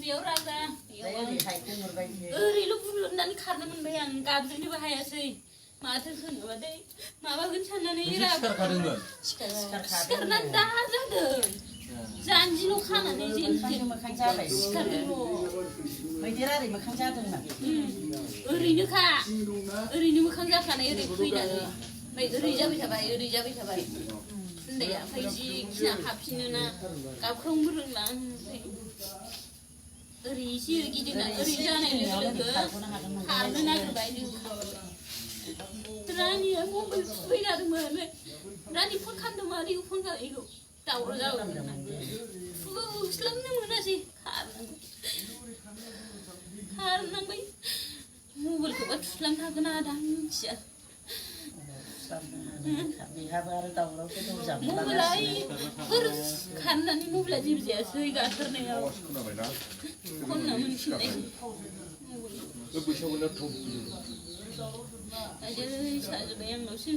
बेयाव राजा ओरैल' बुलुनानै खारनो मोनबाय आं गाबज्रिनोबो हायासै माथो होनोबा दै माबागोन साननानै सिखारनानै दा जादों जानजिल' खानानै जेन मोखां जाबाय सिखारदोंल' मैदेर आरि मोखां जादोंमोन ओरैनोखा ओरैनो मोखां जाखानाय ओरै फैनानै ओमफ्राय ओरै जाबाय थाबाय उन्दैया ओमफ्राय जि गिना हाबफिनोना गाबख्रावनोबो रोंला ओरै एसे ओरै गिदिंना ओरै जानाय लोगो खारनो नागिरबाय रानिया मबाइल थुबाय थादोंमोन रानि फन खालामदों मादैखौ फन खालामैखौ दावराव जाबाय थुस्लाबनो मोनासै खारनांबाय मबाइलखौबा थुस्लाबनो हागोन आदा मिथिया मबाइला खारनानै मबाइला जेबो जायासै गाखोनायाव खनना मोनफिननाय आयै साजोब्बाय आंनावसो